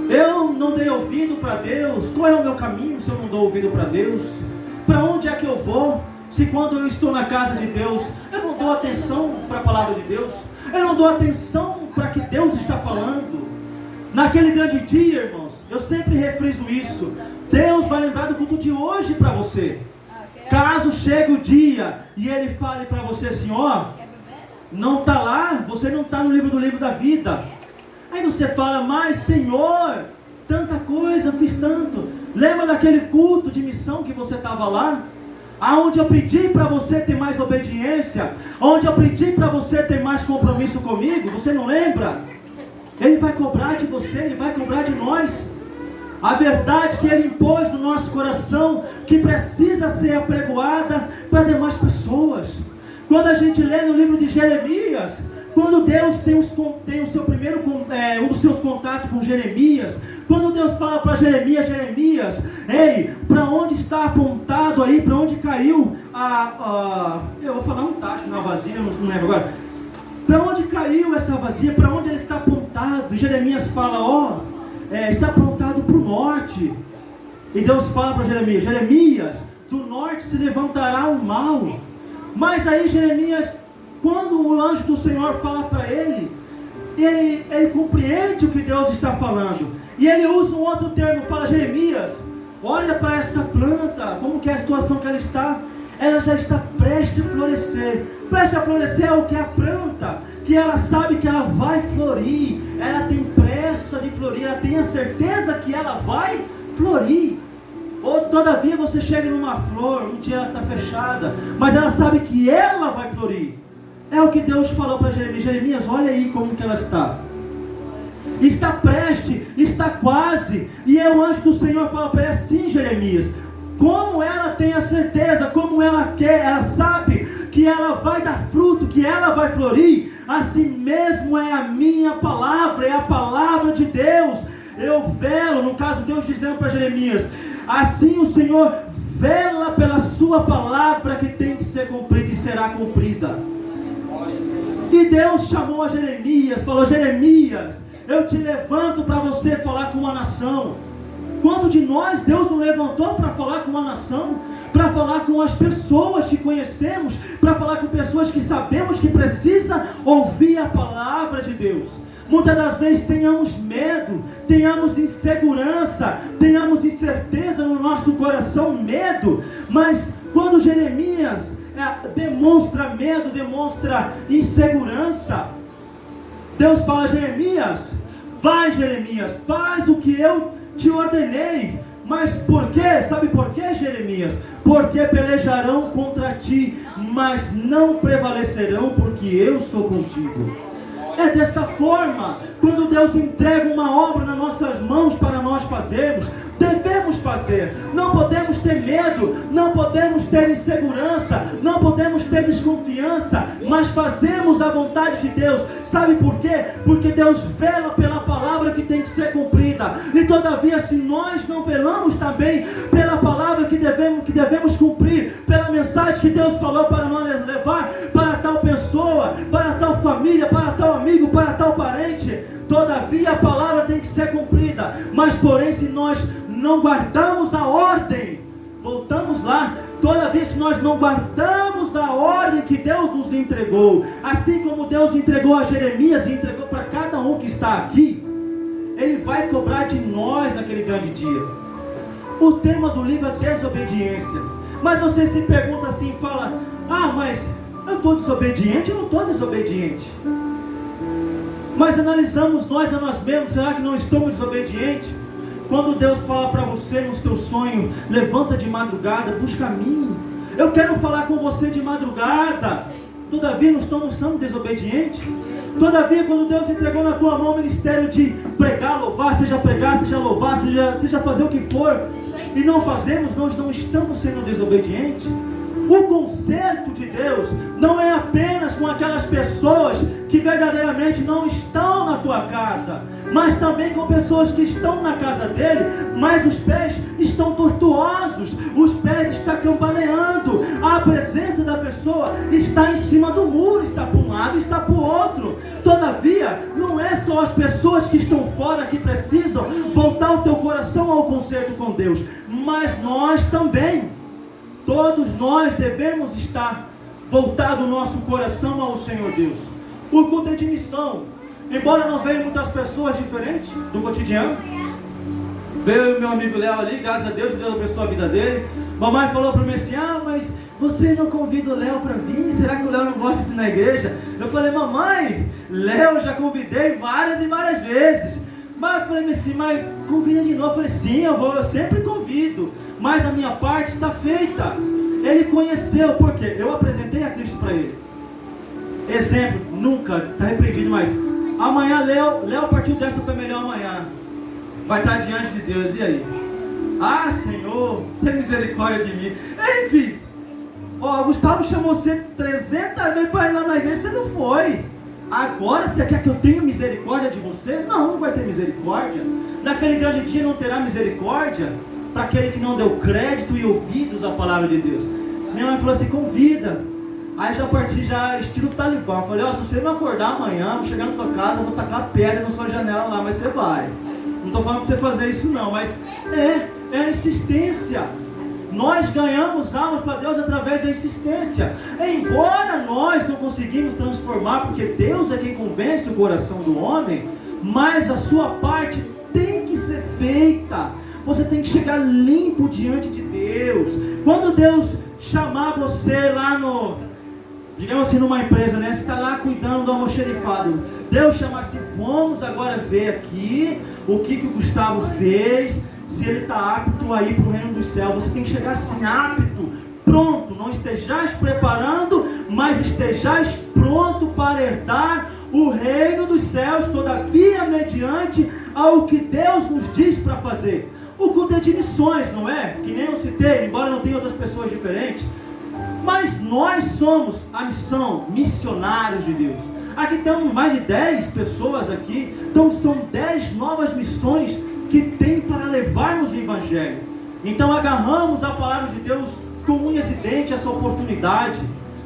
Eu não dei ouvido para Deus. Qual é o meu caminho se eu não dou ouvido para Deus? Para onde é que eu vou? Se quando eu estou na casa de Deus, eu não dou atenção para a palavra de Deus, eu não dou atenção para o que Deus está falando. Naquele grande dia, irmãos, eu sempre refriso isso. Deus vai lembrar do culto de hoje para você. Caso chegue o dia e Ele fale para você assim: ó, não está lá, você não está no livro da vida. Aí você fala: mas Senhor, tanta coisa, eu fiz tanto. Lembra daquele culto de missão que você estava lá? Aonde eu pedi para você ter mais obediência, onde eu pedi para você ter mais compromisso comigo, você não lembra? Ele vai cobrar de você, Ele vai cobrar de nós. A verdade que Ele impôs no nosso coração, que precisa ser apregoada para demais pessoas. Quando a gente lê no livro de Jeremias, quando Deus tem o seu primeiro, um dos seus contatos com Jeremias, quando Deus fala para Jeremias, ei, para onde está apontado aí, para onde caiu eu vou falar um tacho, uma vasilha, não lembro agora. Para onde caiu essa vasilha, para onde ele está apontado? E Jeremias fala: está apontado para o norte. E Deus fala para Jeremias, do norte se levantará o mal. Mas aí Jeremias, quando o anjo do Senhor fala para ele compreende o que Deus está falando. E ele usa um outro termo, fala: Jeremias, olha para essa planta, como que é a situação que ela está. Ela já está prestes a florescer. Prestes a florescer é o que? A planta, que ela sabe que ela vai florir. Ela tem pressa de florir, ela tem a certeza que ela vai florir. Ou todavia você chega numa flor, um dia ela está fechada, mas ela sabe que ela vai florir. É o que Deus falou para Jeremias: Jeremias, olha aí como que ela está. Está preste, está quase. E é o anjo do Senhor fala para ele assim: Jeremias, como ela tem a certeza, como ela quer, ela sabe que ela vai dar fruto, que ela vai florir, assim mesmo é a minha palavra, é a palavra de Deus. Eu velo, no caso Deus dizendo para Jeremias, assim o Senhor vela pela sua palavra que tem que ser cumprida e será cumprida. E Deus chamou a Jeremias, falou: Jeremias, eu te levanto para você falar com uma nação. Quanto de nós Deus nos levantou para falar com uma nação, para falar com as pessoas que conhecemos, para falar com pessoas que sabemos que precisa ouvir a palavra de Deus. Muitas das vezes tenhamos medo, tenhamos insegurança, tenhamos incerteza no nosso coração, medo. Mas quando Jeremias demonstra medo, demonstra insegurança, Deus fala: Jeremias, Jeremias, faz o que eu te ordenei. Mas por quê? Sabe por quê, Jeremias? Porque pelejarão contra ti, mas não prevalecerão, porque eu sou contigo. É desta forma, quando Deus entrega uma obra nas nossas mãos para nós fazermos, devemos fazer. Não podemos ter medo, não podemos ter insegurança, não podemos ter desconfiança, mas fazemos a vontade de Deus. Sabe por quê? Porque Deus vela pela palavra que tem que ser cumprida. E todavia, se nós não velamos também pela palavra que devemos cumprir, pela mensagem que Deus falou para nós levar para tal pessoa, para tal família, para tal amigo, para tal parente, todavia a palavra tem que ser cumprida. Mas porém, se nós não guardamos a ordem, voltamos lá, todavia se nós não guardamos a ordem que Deus nos entregou, assim como Deus entregou a Jeremias e entregou para cada um que está aqui, Ele vai cobrar de nós naquele grande dia. O tema do livro é desobediência. Mas você se pergunta assim, fala: mas eu estou desobediente? Eu não estou desobediente. Mas analisamos nós a nós mesmos, será que não estamos desobedientes? Quando Deus fala para você no seu sonho: levanta de madrugada, busca a mim, eu quero falar com você de madrugada, todavia não estamos sendo desobedientes? Todavia, quando Deus entregou na tua mão o ministério de pregar, seja louvar, seja fazer o que for, e não fazemos, nós não estamos sendo desobedientes. O conserto de Deus não é apenas com aquelas pessoas que verdadeiramente não estão na tua casa, mas também com pessoas que estão na casa dele, mas os pés estão tortuosos, os pés estão cambaleando, a presença da pessoa está em cima do muro, está para um lado, está para o outro. Todavia, não é só as pessoas que estão fora que precisam voltar o teu coração ao conserto com Deus, mas nós também. Todos nós devemos estar voltado o nosso coração ao Senhor Deus. O culto é de missão. Embora não venham muitas pessoas diferentes do cotidiano, veio o meu amigo Léo ali, graças a Deus, Deus abençoe a vida dele. Mamãe falou para mim assim: mas você não convida o Léo para vir? Será que o Léo não gosta de ir na igreja? Eu falei: mamãe, Léo já convidei várias e várias vezes. Mas eu falei assim: mas convida de novo. Eu falei: sim, eu sempre convido, mas a minha parte está feita. Ele conheceu, porque eu apresentei a Cristo para ele. Exemplo, nunca, está repreendido, mas amanhã Léo partiu dessa para melhor amanhã, vai estar diante de Deus, e aí? Senhor, tem misericórdia de mim. Enfim, Gustavo chamou você 300 vezes para ir lá na igreja, você não foi. Agora você quer que eu tenha misericórdia de você? Não vai ter misericórdia. Naquele grande dia não terá misericórdia para aquele que não deu crédito e ouvidos à palavra de Deus. Minha mãe falou assim: convida. Aí já parti, estilo Talibã. Falei: se você não acordar amanhã, vou chegar na sua casa, vou tacar pedra na sua janela lá, mas você vai. Não estou falando para você fazer isso não, mas é a insistência. Nós ganhamos almas para Deus através da insistência. Embora nós não conseguimos transformar, porque Deus é quem convence o coração do homem, mas a sua parte tem que ser feita. Você tem que chegar limpo diante de Deus. Quando Deus chamar você lá digamos assim, numa empresa, né? Você está lá cuidando do almoxerifado. Deus chama assim: vamos agora ver aqui o que o Gustavo fez, se ele está apto a ir para o reino dos céus. Você tem que chegar assim, apto, pronto, não estejais preparando, mas estejais pronto para herdar o reino dos céus, todavia mediante ao que Deus nos diz para fazer. O culto é de missões, não é? Que nem eu citei, embora não tenha outras pessoas diferentes, mas nós somos a missão, missionários de Deus. Aqui temos mais de 10 pessoas aqui, então são 10 novas missões que tem para levarmos o Evangelho. Então agarramos a palavra de Deus com unhas e dentes, essa oportunidade.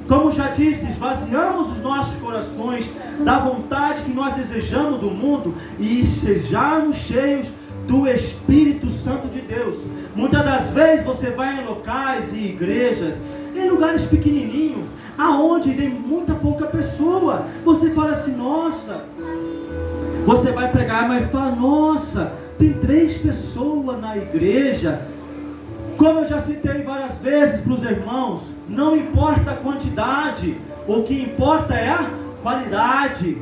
Como já disse, esvaziamos os nossos corações da vontade que nós desejamos do mundo e sejamos cheios do Espírito Santo de Deus. Muitas das vezes você vai em locais e igrejas, em lugares pequenininhos, aonde tem muita pouca pessoa, você fala assim, nossa, você vai pregar, mas fala, nossa, tem 3 pessoas na igreja. Como eu já citei várias vezes para os irmãos, não importa a quantidade, o que importa é a qualidade.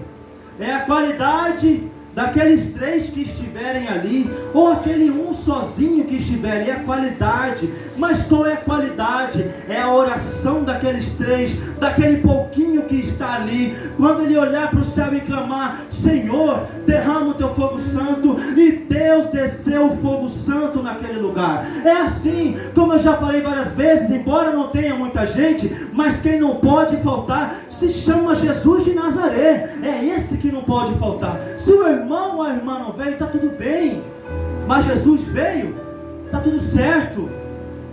É a qualidade daqueles 3 que estiverem ali, ou aquele um sozinho que estiver ali, é a qualidade. Mas qual é a qualidade? É a oração daqueles 3, daquele pouquinho que está ali, quando ele olhar para o céu e clamar, Senhor, derrama o teu fogo santo, e Deus desceu o fogo santo naquele lugar. É assim, como eu já falei várias vezes, embora não tenha muita gente, mas quem não pode faltar, se chama Jesus de Nazaré. É esse que não pode faltar. Se o irmão ou a irmã não veio, está tudo bem, mas Jesus veio, está tudo certo.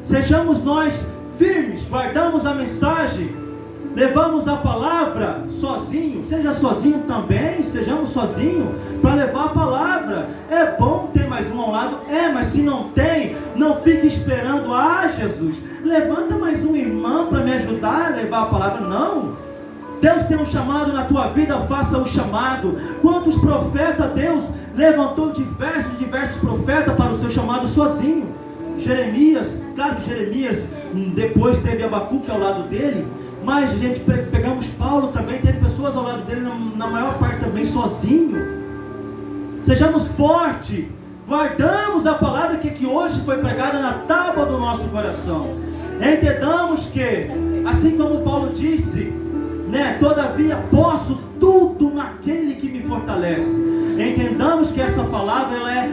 Sejamos nós firmes, guardamos a mensagem, levamos a palavra sozinho. Seja sozinho também, sejamos sozinhos para levar a palavra. É bom ter mais um ao lado, mas se não tem, não fique esperando, Jesus, levanta mais um irmão para me ajudar a levar a palavra. Não, Deus tem um chamado na tua vida, faça o chamado. Quantos profetas Deus levantou, diversos profetas para o seu chamado sozinho? Jeremias, claro que Jeremias depois teve Abacuque ao lado dele, mas a gente pegamos Paulo também, teve pessoas ao lado dele, na maior parte também sozinho. Sejamos fortes, guardamos a palavra que hoje foi pregada na tábua do nosso coração. Entendamos que, assim como Paulo disse, todavia posso tudo naquele que me fortalece. Entendamos que essa palavra ela é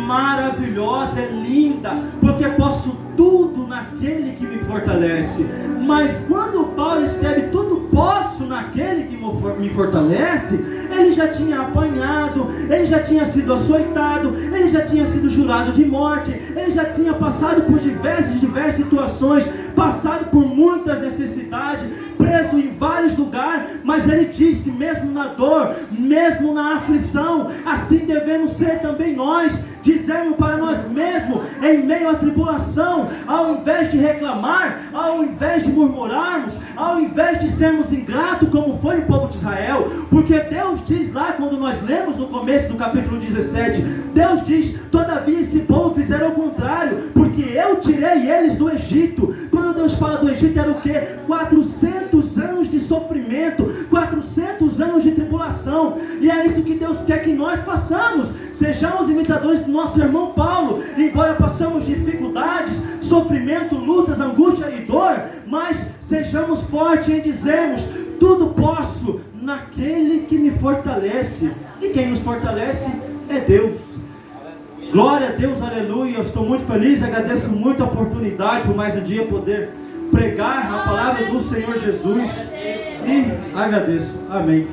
maravilhosa, é linda, porque posso tudo naquele que me fortalece. Mas quando Paulo escreve tudo posso naquele que me fortalece, ele já tinha apanhado, ele já tinha sido açoitado, ele já tinha sido jurado de morte, ele já tinha passado por diversas situações, passado por muitas necessidades, preso em vários lugares, mas ele disse, mesmo na dor, mesmo na aflição, assim devemos ser também nós. Dizemos para nós mesmos, em meio à tribulação, ao invés de reclamar, ao invés de murmurarmos, ao invés de sermos ingratos como foi o povo de Israel, porque Deus diz lá, quando nós lemos no começo do capítulo 17, Deus diz, todavia esse povo fizeram o contrário, porque eu tirei eles do Egito. Quando Deus fala do Egito, era o que? 400 anos de sofrimento, 400 anos de tribulação, e é isso que Deus quer que nós façamos, sejamos imitadores do nosso irmão Paulo. Embora passamos dificuldades, sofrimento, lutas, angústia e dor, mas sejamos fortes em dizermos, tudo posso naquele que me fortalece, e quem nos fortalece é Deus. Glória a Deus, aleluia. Eu estou muito feliz, agradeço muito a oportunidade por mais um dia poder pregar a palavra do Senhor Jesus, e agradeço, amém.